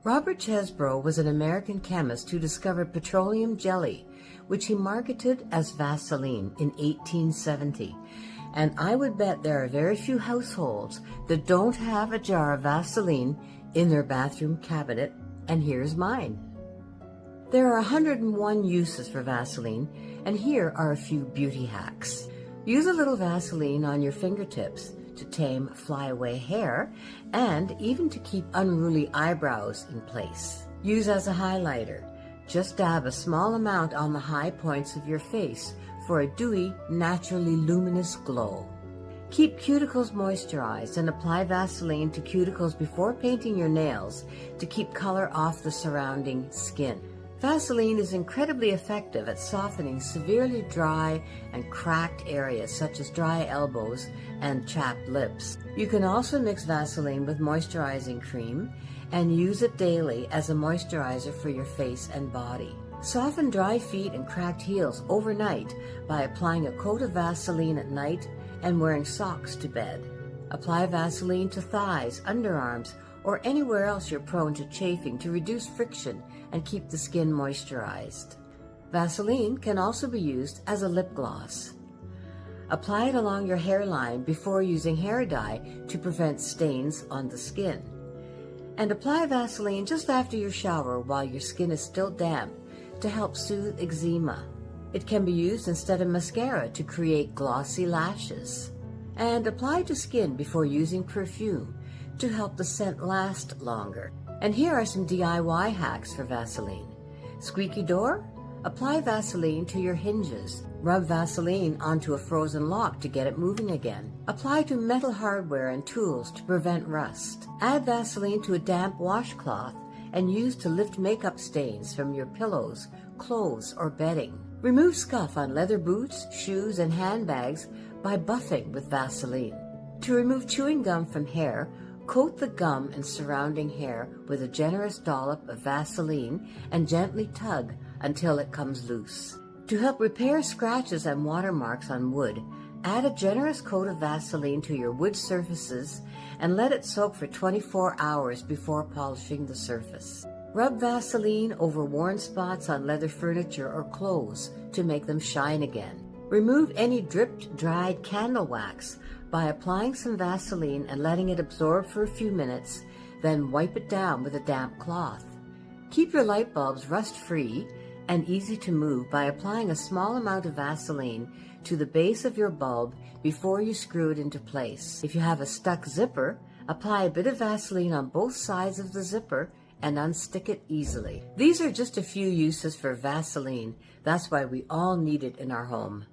Robert Chesbrough was an American chemist who discovered petroleum jelly, which he marketed as Vaseline in 1870. And I would bet there are very few households that don't have a jar of Vaseline in their bathroom cabinet, and here's mine. There are 101 uses for Vaseline, and here are a few beauty hacks. Use a little Vaseline on your fingertips to tame flyaway hair and even to keep unruly eyebrows in place. Use as a highlighter. Just dab a small amount on the high points of your face for a dewy, naturally luminous glow. Keep cuticles moisturized and apply Vaseline to cuticles before painting your nails to keep color off the surrounding skin. Vaseline is incredibly effective at softening severely dry and cracked areas such as dry elbows and chapped lips. You can also mix Vaseline with moisturizing cream and use it daily as a moisturizer for your face and body. Soften dry feet and cracked heels overnight by applying a coat of Vaseline at night and wearing socks to bed. Apply Vaseline to thighs, underarms, or anywhere else you're prone to chafing to reduce friction and keep the skin moisturized. Vaseline can also be used as a lip gloss. Apply it along your hairline before using hair dye to prevent stains on the skin. And apply Vaseline just after your shower while your skin is still damp to help soothe eczema. It can be used instead of mascara to create glossy lashes. And apply to skin before using perfume to help the scent last longer. And here are some DIY hacks for Vaseline. Squeaky door? Apply Vaseline to your hinges. Rub Vaseline onto a frozen lock to get it moving again. Apply to metal hardware and tools to prevent rust. Add Vaseline to a damp washcloth and use to lift makeup stains from your pillows, clothes, or bedding. Remove scuff on leather boots, shoes, and handbags by buffing with Vaseline. To remove chewing gum from hair, coat the gum and surrounding hair with a generous dollop of Vaseline and gently tug until it comes loose. To help repair scratches and watermarks on wood, add a generous coat of Vaseline to your wood surfaces and let it soak for 24 hours before polishing the surface. Rub Vaseline over worn spots on leather furniture or clothes to make them shine again. Remove any dripped, dried candle wax by applying some Vaseline and letting it absorb for a few minutes, then wipe it down with a damp cloth. Keep your light bulbs rust-free and easy to move by applying a small amount of Vaseline to the base of your bulb before you screw it into place. If you have a stuck zipper, apply a bit of Vaseline on both sides of the zipper and unstick it easily. These are just a few uses for Vaseline. That's why we all need it in our home.